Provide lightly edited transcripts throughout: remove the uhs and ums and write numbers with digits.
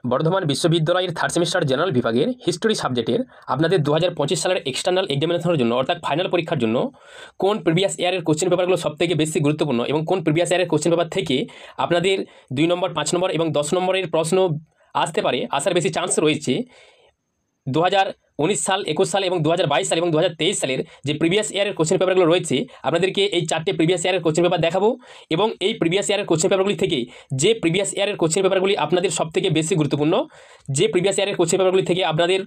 বর্ধমান বিশ্ববিদ্যালয়ের third semester general বিভাগের history সাবজেক্টের আপনাদের 2025 সালের এক্সটার্নাল এক্সামিনেশনের জন্য অর্থাৎ ফাইনাল পরীক্ষার জন্য কোন প্রিভিয়াস ইয়ারের কোশ্চেন পেপারগুলো সবথেকে বেশি গুরুত্বপূর্ণ এবং কোন প্রিভিয়াস ইয়ারের কোশ্চেন পেপার থেকে আপনাদের 2 নম্বর 5 নম্বর এবং 10 নম্বরের প্রশ্ন আসতে পারে, আসার বেশি চান্স রয়েছে, 2019 সাল, 21 সাল এবং 2022 সাল এবং 2023 সালের যে প্রিভিয়াস ইয়ারের কোশ্চেন পেপারগুলো রয়েছে আপনাদেরকে এই 4টে প্রিভিয়াস ইয়ারের কোশ্চেন পেপার দেখাবো এবং এই প্রিভিয়াস ইয়ারের কোশ্চেন পেপারগুলি থেকে যে প্রিভিয়াস ইয়ারের কোশ্চেন পেপারগুলি আপনাদের সবথেকে বেশি গুরুত্বপূর্ণ, যে প্রিভিয়াস ইয়ারের কোশ্চেন পেপারগুলি থেকে আপনাদের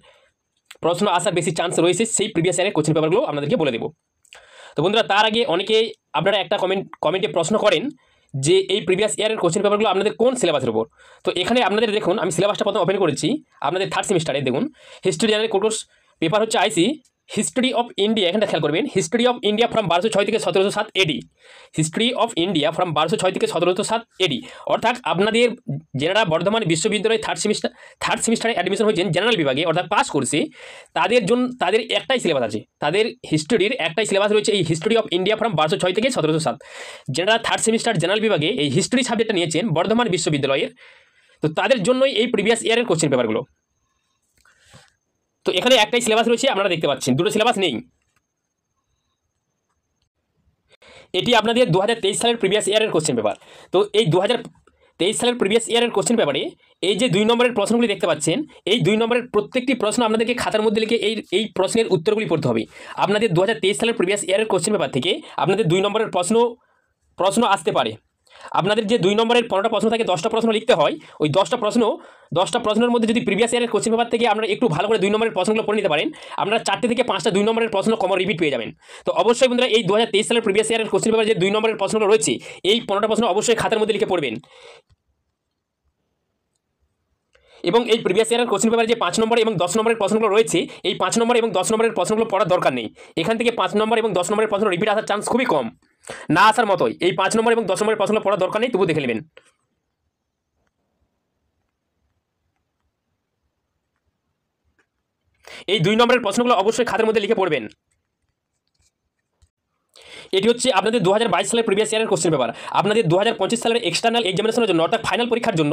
প্রশ্ন আসার বেশি চান্স রয়েছে, সেই প্রিভিয়াস ইয়ারের কোশ্চেন পেপারগুলো আপনাদেরকে বলে দেবো। তো বন্ধুরা, তার আগে অনেকে আপনারা একটা কমেন্টে প্রশ্ন করেন যে এই প্রিভিয়াস ইয়ারের কোশ্চেন পেপারগুলো আপনাদের কোন সিলেবাসের উপর। তো এখানে আপনাদের দেখুন, আমি সিলেবাসটা প্রথমে ওপেন করেছি। আপনাদের থার্ড সেমিস্টারে দেখুন হিস্ট্রি জেনারেল কোর্স পেপার হচ্ছে আইসি হিস্ট্রি অফ ইন্ডিয়া। এখানটা খেয়াল করবেন, হিস্ট্রি অফ ইন্ডিয়া ফ্রম 1206 থেকে 1707 এডি। হিস্ট্রি অফ ইন্ডিয়া ফ্রম 1206 থেকে 1707 এডি। অর্থাৎ আপনাদের যারা বর্ধমান বিশ্ববিদ্যালয়ে থার্ড সেমিস্টারে অ্যাডমিশন হয়েছেন জেনারেল বিভাগে অর্থাৎ পাস কোর্সে, তাদের একটাই সিলেবাস আছে, তাদের হিস্ট্রির একটাই সিলেবাস রয়েছে, এই হিস্ট্রি অফ ইন্ডিয়া ফ্রম 1206 থেকে 1707। যারা থার্ড সেমিস্টার জেনারেল বিভাগে এই হিস্ট্রি সাবজেক্টটা নিয়েছেন বর্ধমান বিশ্ববিদ্যালয়ের, তো তাদের জন্যই এই প্রিভিয়াস ইয়ারের কোশ্চেন পেপারগুলো। তো এখানে একটাই সিলেবাস রয়েছে, আপনারা দেখতে পাচ্ছেন, দুটো সিলেবাস নেই। এটি আপনাদের 2023 সালের প্রিভিয়াস ইয়ারের কোশ্চেন পেপার। তো এই 2023 সালের প্রিভিয়াস ইয়ারের কোশ্চেন পেপারে এই যে 2 নম্বরের প্রশ্নগুলি দেখতে পাচ্ছেন, এই 2 নম্বরের প্রত্যেকটি প্রশ্ন আপনাদেরকে খাতার মধ্যে লিখে এই প্রশ্নের উত্তরগুলি পড়তে হবে। আপনাদের 2023 সালের প্রিভিয়াস ইয়ারের কোশ্চেন পেপার থেকে আপনাদের 2 নম্বরের প্রশ্ন আসতে পারে। আপনাদের যে 2 নম্বরের 15টা প্রশ্ন থাকে, 10টা প্রশ্ন লিখতে হয়। ওই 10টা প্রশ্নের মধ্যে যদি প্রিভিয়াস ইয়ারের কোশ্চেন পেপার থেকে আপনারা একটু ভালো করে 2 নম্বরের প্রশ্নগুলো পড়ে নিতে পারেন, আপনারা 4টে থেকে 5টা 2 নম্বরের প্রশ্ন কমন রিপিট পেয়ে যাবেন। তো অবশ্যই বন্ধুরা, এই 2023 সালের প্রিভিয়াস ইয়ারের কোশ্চেন পেপার যে 2 নম্বরের প্রশ্নগুলো রয়েছে, এই 15টা প্রশ্ন অবশ্যই খাতার মধ্যে লিখে পড়বেন। এবং এই প্রিভিয়াস ইয়ারের কোশ্চেন পেপারে যে 5 নম্বর এবং 10 নম্বরের প্রশ্নগুলো রয়েছে, এই 5 নম্বর এবং 10 নম্বরের প্রশ্নগুলো পড়ার দরকার নেই। এখান থেকে 5 নম্বর এবং 10 নম্বরের প্রশ্ন রিপিট আসার চান্স খুবই কম, না আসার মতোই। এই 5 নম্বর এবং 10 নম্বরের প্রশ্নগুলো পড়ার দরকার নেই, তবু দেখে নেবেন। এই 2 নম্বরের প্রশ্নগুলো অবশ্যই খাতার মধ্যে লিখে পড়বেন। এটি হচ্ছে আপনাদের 2022 সালের প্রিভিয়াস ইয়ারের কোশ্চেন পেপার। আপনাদের 2025 সালের এক্সটার্নাল এক্সামিনেশনের জন্য অর্থাৎ ফাইনাল পরীক্ষার জন্য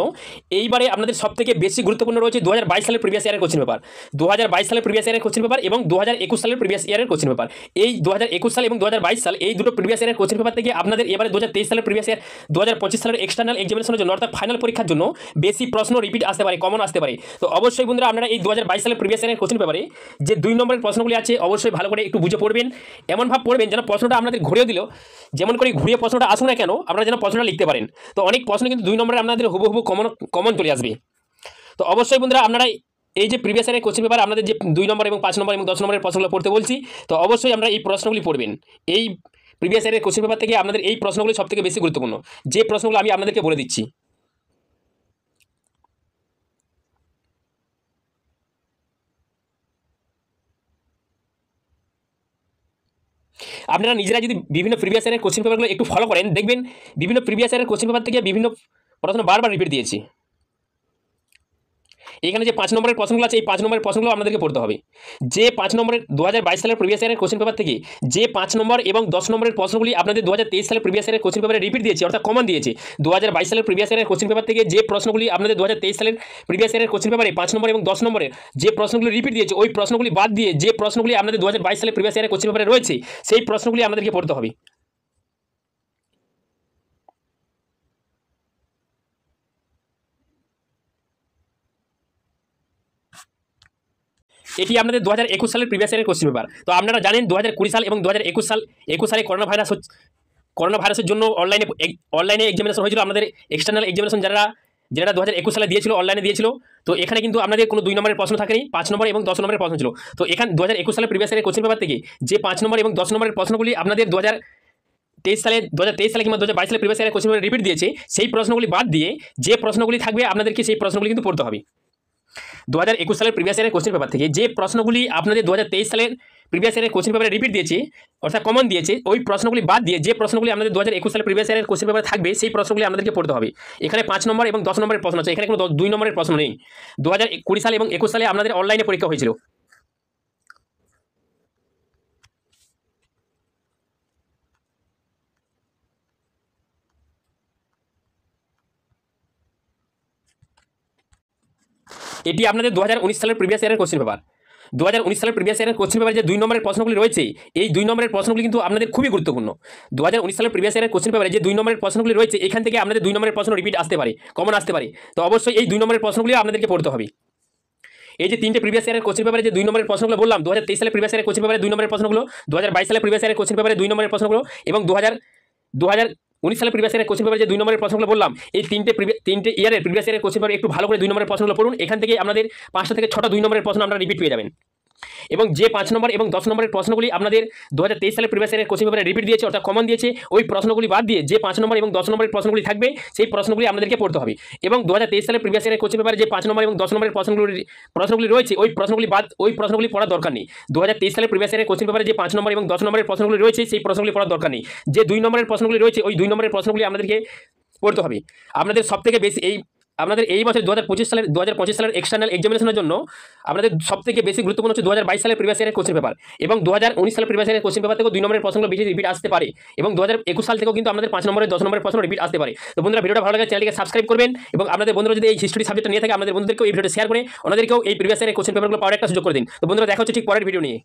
এইবারে আপনাদের সবথেকে বেশি গুরুত্বপূর্ণ রয়েছে 2022 সালের প্রিভিয়াস ইয়ারের কোশ্চেন পেপার। 2022 সালের প্রিভিয়াস ইয়ারের কোশ্চেন পেপার এবং 2021 সালের প্রিভিয়াস ইয়ারের কোশ্চেন পেপার। এই 2021 সাল এবং 2022 সাল এই দুটো প্রিভিয়াস ইয়ারের কোশ্চেন পেপার থেকে আপনাদের এবারে 2023 সালের প্রিভিয়াস ইয়ার 2025 সালের এক্সটার্নাল এক্সামিনেশনের জন্য অর্থাৎ ফাইনাল পরীক্ষার জন্য বেশি প্রশ্ন রিপিট আসতে পারে, কমন আসতে পারে। তো অবশ্যই বন্ধুরা, আপনারা এই 2022 সালের প্রিভিয়াস ইয়ারের কোশ্চেন পেপারে যে 2 নম্বরের প্রশ্নগুলি আছে অবশ্যই ভালো করে একটু বুঝে পড়বেন। এমনভাবে পড়বেন যেন প্রশ্নটা আপনাদের ঘুরেও দিল, যেমন করে ঘুরিয়ে প্রশ্নটা আসুক না কেন, আপনারা যেন প্রশ্নটা লিখতে পারেন। তো অনেক প্রশ্ন কিন্তু 2 নম্বরে আপনাদের হুবহু কমন চলে আসবে। তো অবশ্যই বন্ধুরা, আপনারা এই যে প্রিভিয়াস ইয়ারের কোশ্চেন পেপার আপনাদের যে 2 নম্বর এবং 5 নম্বর এবং 10 নম্বরের প্রশ্নগুলো পড়তে বলছি, তো অবশ্যই আমরা এই প্রশ্নগুলি পড়বেন। এই প্রিভিয়াস ইয়ারের কোশ্চেন পেপার থেকে আপনাদের এই প্রশ্নগুলি সবথেকে বেশি গুরুত্বপূর্ণ, যে প্রশ্নগুলো আমি আপনাদেরকে বলে দিচ্ছি। আপনারা নিজেরা যদি বিভিন্ন প্রিভিয়াস ইয়ারের কোশ্চেন পেপারগুলো একটু ফলো করেন, দেখবেন বিভিন্ন প্রিভিয়াস ইয়ারের কোশ্চেন পেপার থেকে বিভিন্ন প্রশ্ন বারবার রিপিট দিয়েছি। এখানে যে 5 নম্বরের প্রশ্নগুলো আছে, এই 5 নম্বরের প্রশ্নগুলো আপনাদেরকে পড়তে হবে। যে 5 নম্বরের 2022 সালের প্রিভিয়াস ইয়ারের কোশ্চেন পেপার থেকে যে 5 নম্বর এবং 10 নম্বরের প্রশ্নগুলি আপনাদের 2023 সালের প্রিভিয়াস ইয়ারের কোশ্চেন পেপারে রিপিট দিয়েছে অর্থাৎ কমন দিয়েছে, 2022 সালের প্রিভিয়াস ইয়ারের কোশ্চেন পেপার থেকে যে প্রশ্নগুলি আপনাদের 2023 সালের প্রিভিয়াস ইয়ারের কোশ্চেন পেপারে 5 নম্বর এবং 10 নম্বরের যে প্রশ্নগুলি রিপিট দিয়েছে, ওই প্রশ্নগুলি বাদ দিয়ে যে প্রশ্নগুলি আপনাদের 2022 সালের প্রিভিয়াস ইয়ারের কোশ্চেন পেপারে রয়েছে, সেই প্রশ্নগুলি আপনাদেরকে পড়তে হবে। এটি আপনাদের 2021 সালের প্রিভিয়াস ইয়ারের কোশ্চেন পেপার। তো আপনারা জানেন 2020 সাল এবং 2021 সালে করোনা ভাইরাসের জন্য অনলাইনে এক্সামিনেশন হয়েছিল। আপনাদের এক্সটার্নাল এক্সামিনেশন যারা 2021 সালে দিয়েছিল, অনলাইনে দিয়েছিল, তো এখানে কিন্তু আপনাদের কোনো 2 নম্বরের প্রশ্ন থাকেনি, 5 নম্বর এবং 10 নম্বরের প্রশ্ন ছিল। তো এখানে 2021 সালের প্রিভিয়াস ইয়ারের কোশ্চেন পেপার থেকে যে 5 নম্বর এবং 10 নম্বরের প্রশ্নগুলি আপনাদের 2023 সালে কিংবা 2022 সালে প্রিভিয়াস ইয়ারের কোশ্চেন পেপারে রিপিট দিয়েছে, সেই প্রশ্নগুলি বাদ দিয়ে যে প্রশ্নগুলি থাকবে আপনাদেরকে সেই প্রশ্নগুলি কিন্তু পড়তে হবে। 2021 সালের প্রিভিয়াস ইয়ারের কোশ্চেন পেপার থেকে যে প্রশ্নগুলি আপনাদের 2023 সালের প্রিভিয়াস ইয়ারের কোশ্চেন পেপারে রিপিট দিয়েছে অর্থাৎ কমন দিয়েছে, ওই প্রশ্নগুলি বাদ দিয়ে যে প্রশ্নগুলি আমাদের 2021 সালের প্রিভিয়াস ইয়ারের কোশ্চেন পেপারে থাকবে, সেই প্রশ্নগুলি আমাদেরকে পড়তে হবে। এখানে 5 নম্বর এবং 10 নম্বরের প্রশ্ন আছে, এখানে কোনো 2 নম্বরের প্রশ্ন নেই। 2020 সালে এবং 21 সালে আপনাদের অনলাইনে পরীক্ষা হয়েছিল। এটি আপনাদের 2019 সালের প্রিভিয়াস ইয়ারের কোশ্চেন পেপার। 2019 সালের প্রিভিয়াস ইয়ারের কোশ্চেন পেপারে যে 2 নম্বরের প্রশ্নগুলি রয়েছে, এই 2 নম্বরের প্রশ্নগুলি কিন্তু আপনাদের খুবই গুরুত্বপূর্ণ। 2019 সালের প্রিভিয়াস ইয়ারের কোশ্চেন পেপারে যে 2 নম্বরের প্রশ্নগুলি রয়েছে, এখান থেকে আপনাদের 2 নম্বরের প্রশ্ন রিপিট আসতে পারে, কমন আসতে পারে। তো অবশ্যই এই 2 নম্বরের প্রশ্নগুলি আপনাদেরকে পড়তে হবে। এই যে 3টে প্রিভিয়াস ইয়ারের কোশ্চেন পেপারে যে 2 নম্বরের প্রশ্নগুলো বললাম, 2023 সালের প্রিভিয়াস ইয়ারের কোশ্চেন পেপারে 2 নম্বরের প্রশ্নগুলো, 2022 সালের প্রিভিয়াস ইয়ারের কোশ্চেন পেপারে 2 নম্বরের প্রশ্নগুলো এবং 2019 সালের প্রিভিয়াস ইয়ারের কোশ্চেন পেপারে যে 2 নম্বরের প্রশ্নগুলো বললাম, এই 3টে ইয়ারের প্রিভিয়াস ইয়ারের কোশ্চেন পেপারে একটু ভালো করে 2 নম্বরের প্রশ্নগুলো পড়ুন। এখান থেকে আপনাদের 5টা থেকে 6টা 2 নম্বরের প্রশ্ন আপনারা রিপিট পেয়ে যাবেন। এবং যে 5 নম্বর এবং 10 নম্বরের প্রশ্নগুলি আপনাদের 2023 সালের প্রিভিয়াস ইয়ারের কোশ্চেন পেপারে রিপিট দিয়েছে, অর্থাৎ কমন দিয়েছে, ওই প্রশ্নগুলি বাদ দিয়ে যে 5 নম্বর এবং 10 নম্বরের প্রশ্নগুলি থাকবে, সেই প্রশ্নগুলি আপনাদেরকে পড়তে হবে। এবং 2023 সালের প্রিভিয়াস ইয়ারের কোশ্চেন পেপারে যে 5 নম্বর এবং 10 নম্বরের প্রশ্নগুলি রয়েছে, ওই প্রশ্নগুলি পড়ার দরকার নেই। 2023 সালের প্রিভিয়াস ইয়ারের কোশ্চেন পেপারে যে 5 নম্বর এবং 10 নম্বরের প্রশ্নগুলি রয়েছে, সেই প্রশ্নগুলি পড়ার দরকার নেই। যে 2 নম্বরের প্রশ্নগুলি রয়েছে, ওই 2 নম্বরের প্রশ্নগুলি আপনাদেরকে পড়তে হবে। আপনাদের সবথেকে বেশি আপনাদের এই বছর 2025 সালের এক্সটার্নাল এক্সামিনেশনের জন্য আপনাদের সবথেকে বেশি গুরুত্বপূর্ণ হচ্ছে 2022 সালের প্রিভিয়াস ইয়ারের কোশ্চেন পেপার। এবং 2019 সালের প্রিভিয়াস ইয়ারের কোশ্চেন পেপার থেকেও 2 নম্বরের প্রশ্নগুলো বেশি রিপিট আসতে পারে। এবং 2021 সাল থেকেও কিন্তু আপনাদের 5 নম্বরের 10 নম্বরের প্রশ্ন রিপিট আসতে পারে। তো বন্ধুরা, ভিডিওটা ভালো লাগে চ্যানেলটিকে সাবস্ক্রাইব করবেন এবং আপনাদের বন্ধুরা যদি এই হিস্ট্রি সাবজেক্টটা নিয়ে থাকে, আপনাদের বন্ধুদেরকেও এই ভিডিওটা শেয়ার করে ওনাদেরকেও এই প্রিভিয়াস ইয়ারের কোশ্চেন পেপারগুলো পাওয়ার একটা সুযোগ করে দিন। তো বন্ধুরা, দেখা হচ্ছে ঠিক পরের ভিডিও নিয়ে।